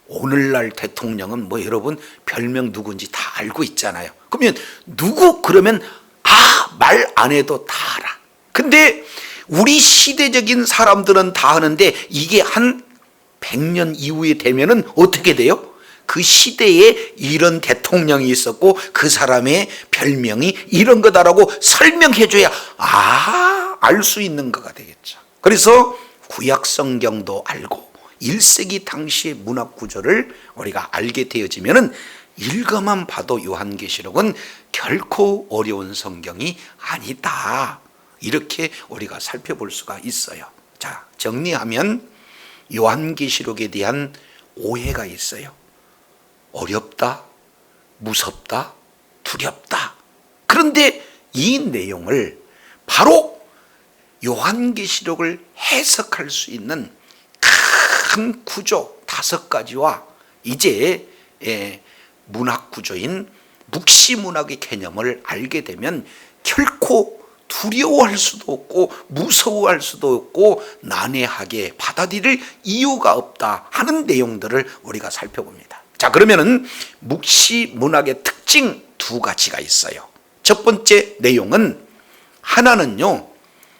오늘날 대통령은 뭐 여러분 별명 누군지 다 알고 있잖아요. 그러면 누구 그러면 말 안 해도 다 알아. 근데 우리 시대적인 사람들은 다 아는데 이게 한 100년 이후에 되면은 어떻게 돼요? 그 시대에 이런 대통령이 있었고 그 사람의 별명이 이런 거다라고 설명해줘야 알 수 있는 거가 되겠죠. 그래서 구약 성경도 알고 1세기 당시의 문학 구조를 우리가 알게 되어지면은 읽어만 봐도 요한계시록은 결코 어려운 성경이 아니다, 이렇게 우리가 살펴볼 수가 있어요. 자, 정리하면 요한계시록에 대한 오해가 있어요. 어렵다, 무섭다, 두렵다. 그런데 이 내용을 바로 요한계시록을 해석할 수 있는 큰 구조 5가지와 이제 문학 구조인 묵시문학의 개념을 알게 되면 결코 두려워할 수도 없고 무서워할 수도 없고 난해하게 받아들일 이유가 없다 하는 내용들을 우리가 살펴봅니다. 자, 그러면은 묵시문학의 특징 2가지가 있어요. 첫 번째 내용은, 하나는요,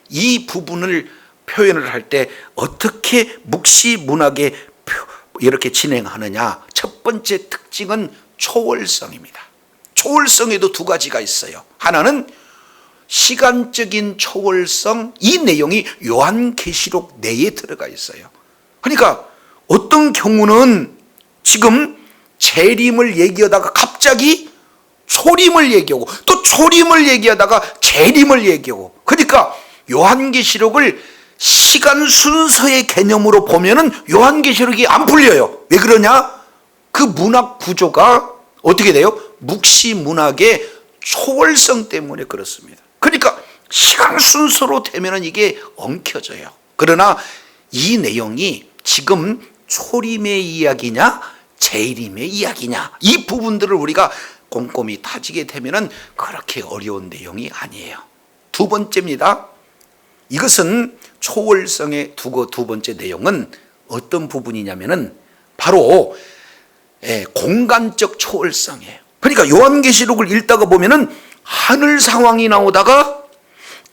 이 부분을 표현을 할 때 어떻게 묵시문학에 이렇게 진행하느냐, 첫 번째 특징은 초월성입니다. 초월성에도 2가지가 있어요. 하나는 시간적인 초월성, 이 내용이 요한계시록 내에 들어가 있어요. 그러니까 어떤 경우는 지금 재림을 얘기하다가 갑자기 초림을 얘기하고, 또 초림을 얘기하다가 재림을 얘기하고, 그러니까 요한계시록을 시간 순서의 개념으로 보면은 요한계시록이 안 풀려요. 왜 그러냐? 그 문학 구조가 어떻게 돼요? 묵시문학의 초월성 때문에 그렇습니다. 그러니까 시간 순서로 되면은 이게 엉켜져요. 그러나 이 내용이 지금 초림의 이야기냐 재림의 이야기냐, 이 부분들을 우리가 꼼꼼히 따지게 되면은 그렇게 어려운 내용이 아니에요. 2번째입니다. 이것은 초월성의 두 번째 내용은 어떤 부분이냐면은 바로 공간적 초월성이에요. 그러니까 요한계시록을 읽다가 보면은 하늘 상황이 나오다가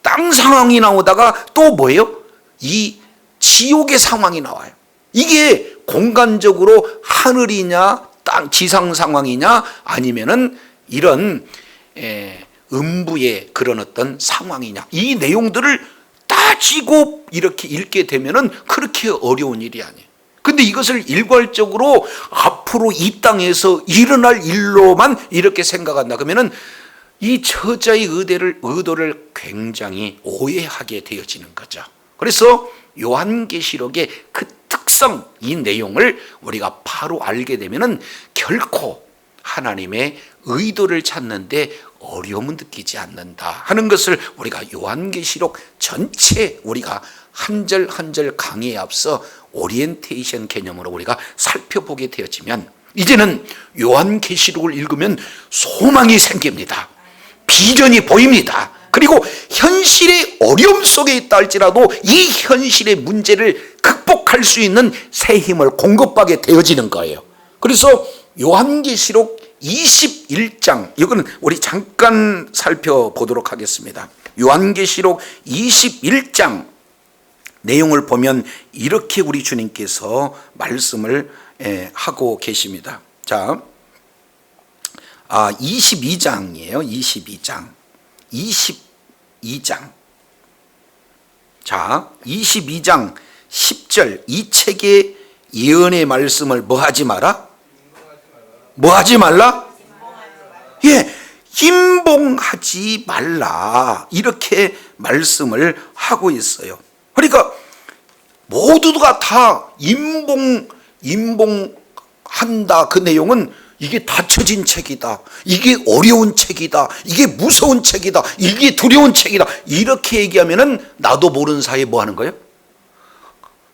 땅 상황이 나오다가 또 뭐예요? 이 지옥의 상황이 나와요. 이게 공간적으로 하늘이냐 땅 지상 상황이냐 아니면은 이런 음부의 그런 어떤 상황이냐, 이 내용들을 따지고 이렇게 읽게 되면은 그렇게 어려운 일이 아니에요. 근데 이것을 일괄적으로 앞으로 이 땅에서 일어날 일로만 이렇게 생각한다 그러면은 이 저자의 의도를 굉장히 오해하게 되어지는 거죠. 그래서 요한계시록의 그 특성, 이 내용을 우리가 바로 알게 되면은 결코 하나님의 의도를 찾는데 어려움은 느끼지 않는다 하는 것을 우리가 요한계시록 전체 우리가 한 절 한 절 강의에 앞서 오리엔테이션 개념으로 우리가 살펴보게 되어지면 이제는 요한계시록을 읽으면 소망이 생깁니다. 비전이 보입니다. 그리고 현실의 어려움 속에 있다 할지라도 이 현실의 문제를 극복할 수 있는 새 힘을 공급하게 되어지는 거예요. 그래서 요한계시록 21장, 이거는 우리 잠깐 살펴보도록 하겠습니다. 요한계시록 21장 내용을 보면 이렇게 우리 주님께서 말씀을 하고 계십니다. 자, 22장이에요. 22장. 자, 22장 10절, 이 책의 예언의 말씀을 뭐 하지 마라? 뭐 하지 말라? 임봉하지 말라, 이렇게 말씀을 하고 있어요. 그러니까 모두가 다 임봉한다, 그 내용은 이게 닫혀진 책이다, 이게 어려운 책이다, 이게 무서운 책이다, 이게 두려운 책이다, 이렇게 얘기하면은 나도 모르는 사이에 뭐 하는 거예요?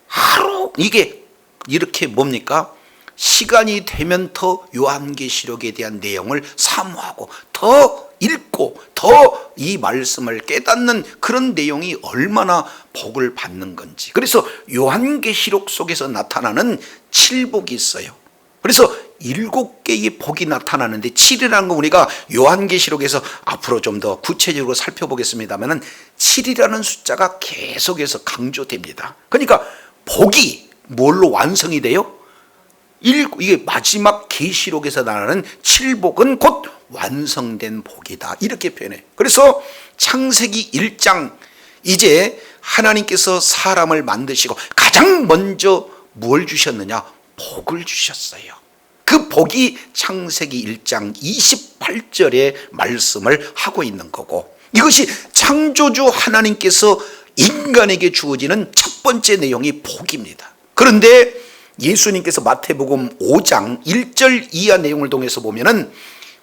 하루 이게 이렇게 뭡니까? 시간이 되면 더 요한계시록에 대한 내용을 사모하고 더 읽고 더 이 말씀을 깨닫는 그런 내용이 얼마나 복을 받는 건지. 그래서 요한계시록 속에서 나타나는 7복이 있어요. 그래서 7개의 복이 나타나는데 7이라는 거 우리가 요한계시록에서 앞으로 좀 더 구체적으로 살펴보겠습니다만 7이라는 숫자가 계속해서 강조됩니다. 그러니까 복이 뭘로 완성이 돼요? 이게 마지막 계시록에서 나타나는 7복은 곧 완성된 복이다, 이렇게 표현해. 그래서 창세기 1장, 이제 하나님께서 사람을 만드시고 가장 먼저 뭘 주셨느냐? 복을 주셨어요. 그 복이 창세기 1장 28절의 말씀을 하고 있는 거고, 이것이 창조주 하나님께서 인간에게 주어지는 첫 번째 내용이 복입니다. 그런데 예수님께서 마태복음 5장 1절 이하 내용을 통해서 보면은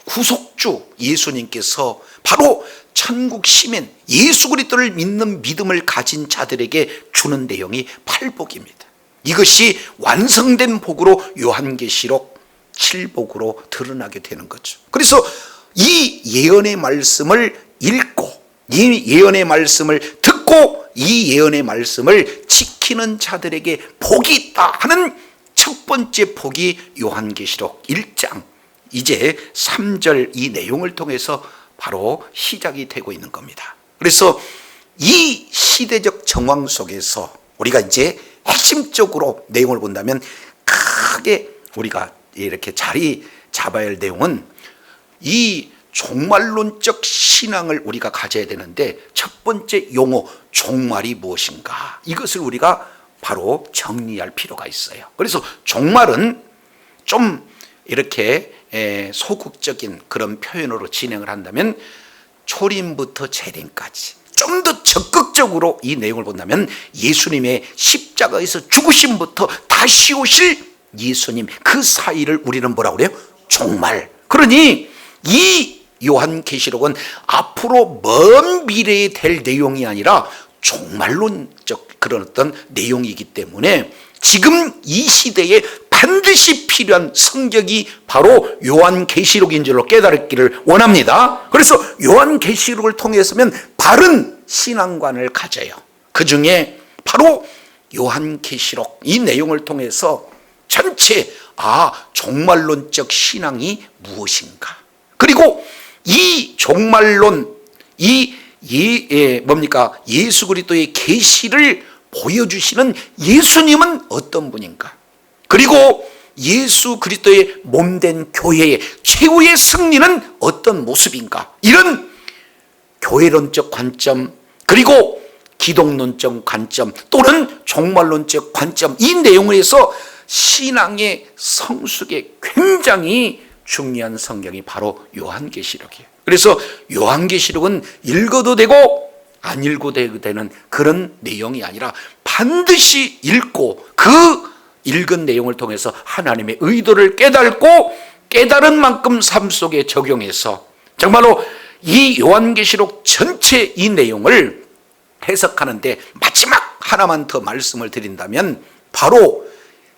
구속주 예수님께서 바로 천국 시민 예수 그리스도를 믿는 믿음을 가진 자들에게 주는 내용이 팔복입니다. 이것이 완성된 복으로 요한계시록 7복으로 드러나게 되는 거죠. 그래서 이 예언의 말씀을 읽고 이 예언의 말씀을 듣고 이 예언의 말씀을 지키는 자들에게 복이 있다 하는 첫 번째 복이 요한계시록 1장 이제 3절 이 내용을 통해서 바로 시작이 되고 있는 겁니다. 그래서 이 시대적 정황 속에서 우리가 이제 핵심적으로 내용을 본다면 크게 우리가 이렇게 자리 잡아야 할 내용은 이 종말론적 신앙을 우리가 가져야 되는데, 첫 번째 용어 종말이 무엇인가, 이것을 우리가 바로 정리할 필요가 있어요. 그래서 종말은 좀 이렇게 소극적인 그런 표현으로 진행을 한다면 초림부터 재림까지 좀 더 적극적으로 이 내용을 본다면 예수님의 십자가에서 죽으심부터 다시 오실 예수님 그 사이를 우리는 뭐라고 그래요? 종말. 그러니 이 요한계시록은 앞으로 먼 미래에 될 내용이 아니라 종말론적 그런 어떤 내용이기 때문에 지금 이 시대에 반드시 필요한 성경이 바로 요한계시록인 줄로 깨달기를 원합니다. 그래서 요한계시록을 통해서면 바른 신앙관을 가져요. 그 중에 바로 요한계시록 이 내용을 통해서 전체 종말론적 신앙이 무엇인가, 그리고 이 종말론 예수 그리스도의 계시를 보여주시는 예수님은 어떤 분인가, 그리고 예수 그리스도의 몸된 교회의 최후의 승리는 어떤 모습인가, 이런 교회론적 관점 그리고 기독론적 관점 또는 종말론적 관점, 이 내용을 해서 신앙의 성숙에 굉장히 중요한 성경이 바로 요한계시록이에요. 그래서 요한계시록은 읽어도 되고 안 읽어도 되는 그런 내용이 아니라 반드시 읽고 그 읽은 내용을 통해서 하나님의 의도를 깨닫고 깨달은 만큼 삶 속에 적용해서 정말로 이 요한계시록 전체 이 내용을 해석하는데 마지막 하나만 더 말씀을 드린다면 바로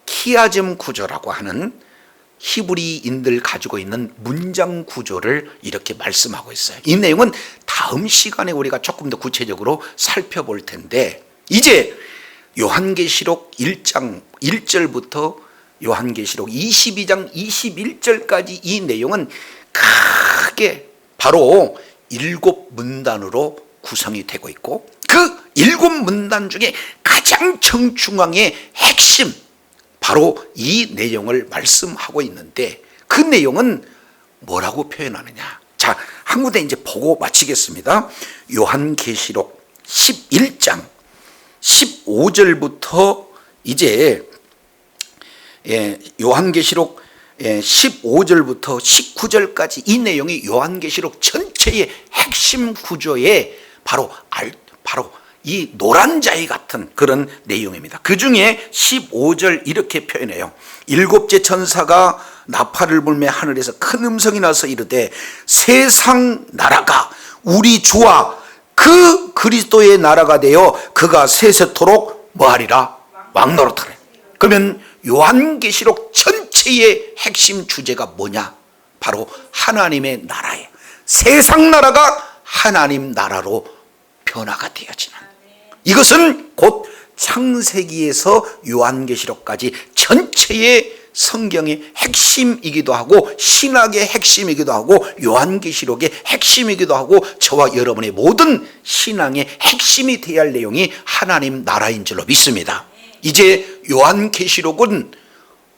키아즘 구조라고 하는 히브리인들 가지고 있는 문장 구조를 이렇게 말씀하고 있어요. 이 내용은 다음 시간에 우리가 조금 더 구체적으로 살펴볼 텐데, 이제 요한계시록 1장 1절부터 요한계시록 22장 21절까지 이 내용은 크게 바로 7문단으로 구성이 되고 있고, 그 7문단 중에 가장 정중앙의 핵심 바로 이 내용을 말씀하고 있는데, 그 내용은 뭐라고 표현하느냐. 자, 한 군데 이제 보고 마치겠습니다. 요한계시록 11장 15절부터 이제 요한계시록 15절부터 19절까지 이 내용이 요한계시록 전체의 핵심 구조에 바로 이 노란 자위 같은 그런 내용입니다. 그 중에 15절 이렇게 표현해요. 일곱째 천사가 나팔을 불매 하늘에서 큰 음성이 나서 이르되 세상 나라가 우리 주와 그 그리스도의 나라가 되어 그가 세세토록 뭐하리라? 왕노릇하래. 그러면 요한계시록 전체의 핵심 주제가 뭐냐? 바로 하나님의 나라예요. 세상 나라가 하나님 나라로 변화가 되어지는, 이것은 곧 창세기에서 요한계시록까지 전체의 성경의 핵심이기도 하고 신학의 핵심이기도 하고 요한계시록의 핵심이기도 하고 저와 여러분의 모든 신앙의 핵심이 되어야 할 내용이 하나님 나라인 줄로 믿습니다. 이제 요한계시록은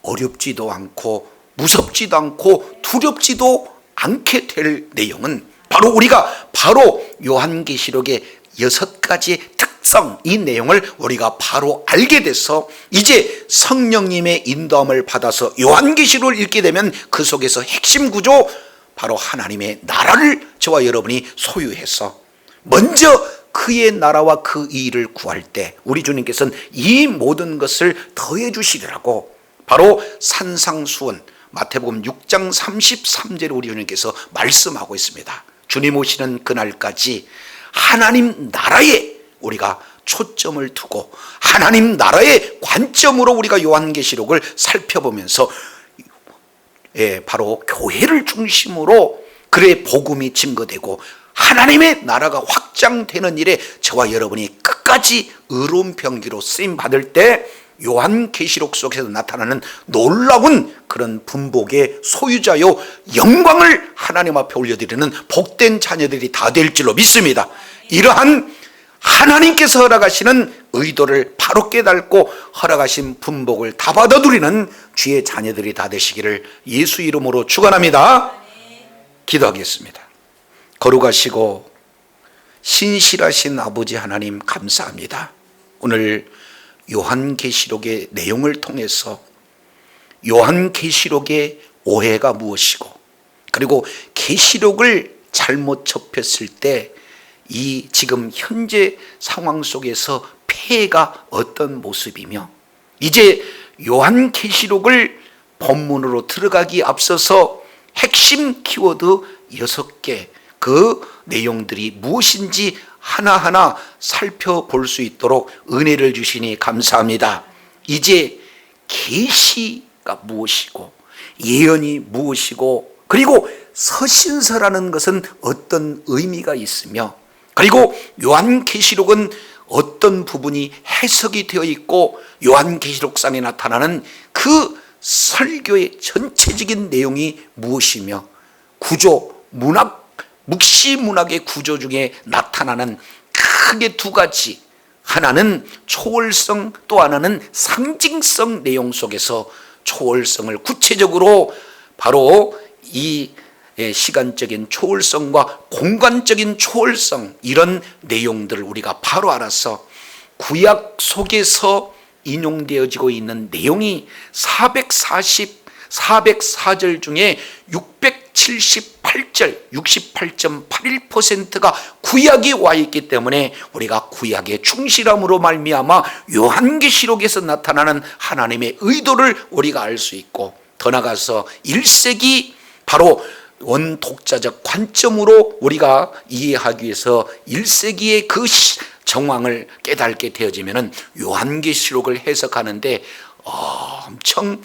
어렵지도 않고 무섭지도 않고 두렵지도 않게 될 내용은 바로 우리가 바로 요한계시록의 6가지의 특성, 이 내용을 우리가 바로 알게 돼서 이제 성령님의 인도함을 받아서 요한계시록을 읽게 되면 그 속에서 핵심 구조, 바로 하나님의 나라를 저와 여러분이 소유해서 먼저 그의 나라와 그 일을 구할 때 우리 주님께서는 이 모든 것을 더해 주시리라고, 바로 산상수훈 마태복음 6장 33절에 우리 주님께서 말씀하고 있습니다. 주님 오시는 그날까지 하나님 나라에 우리가 초점을 두고 하나님 나라의 관점으로 우리가 요한계시록을 살펴보면서 바로 교회를 중심으로 그의 복음이 증거되고 하나님의 나라가 확장되는 일에 저와 여러분이 끝까지 의로운 병기로 쓰임 받을 때 요한계시록 속에서 나타나는 놀라운 그런 분복의 소유자요 영광을 하나님 앞에 올려드리는 복된 자녀들이 다 될 줄로 믿습니다. 이러한 하나님께서 허락하시는 의도를 바로 깨닫고 허락하신 분복을 다 받아 누리는 주의 자녀들이 다 되시기를 예수 이름으로 축원합니다. 기도하겠습니다. 거룩하시고 신실하신 아버지 하나님, 감사합니다. 오늘 요한계시록의 내용을 통해서 요한계시록의 오해가 무엇이고, 그리고 계시록을 잘못 접했을 때 이 지금 현재 상황 속에서 폐해가 어떤 모습이며, 이제 요한계시록을 본문으로 들어가기 앞서서 핵심 키워드 6개, 그 내용들이 무엇인지 하나하나 살펴볼 수 있도록 은혜를 주시니 감사합니다. 이제 계시가 무엇이고 예언이 무엇이고, 그리고 서신서라는 것은 어떤 의미가 있으며, 그리고 요한계시록은 어떤 부분이 해석이 되어 있고 요한계시록상에 나타나는 그 설교의 전체적인 내용이 무엇이며, 구조, 문학, 묵시문학의 구조 중에 나타나는 크게 두 가지, 하나는 초월성, 또 하나는 상징성 내용 속에서 초월성을 구체적으로 바로 이 시간적인 초월성과 공간적인 초월성, 이런 내용들을 우리가 바로 알아서 구약 속에서 인용되어지고 있는 내용이 404절 중에 678절, 68.81%가 구약이 와 있기 때문에 우리가 구약의 충실함으로 말미암아 요한계시록에서 나타나는 하나님의 의도를 우리가 알 수 있고, 더 나아가서 1세기 바로 원독자적 관점으로 우리가 이해하기 위해서 1세기의 그 정황을 깨닫게 되어지면은 요한계시록을 해석하는데 엄청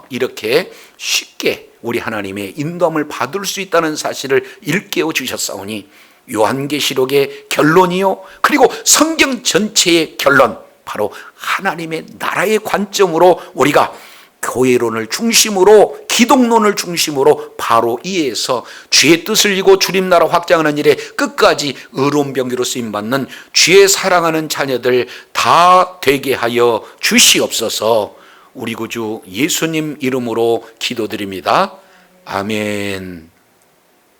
이렇게 쉽게 우리 하나님의 인도함을 받을 수 있다는 사실을 일깨워 주셨사오니, 요한계시록의 결론이요, 그리고 성경 전체의 결론, 바로 하나님의 나라의 관점으로 우리가 교회론을 중심으로, 기독론을 중심으로 바로 이해해서 주의 뜻을 이고 주님 나라 확장하는 일에 끝까지 의로운 병기로 쓰임받는 주의 사랑하는 자녀들 다 되게 하여 주시옵소서. 우리 구주 예수님 이름으로 기도드립니다. 아멘.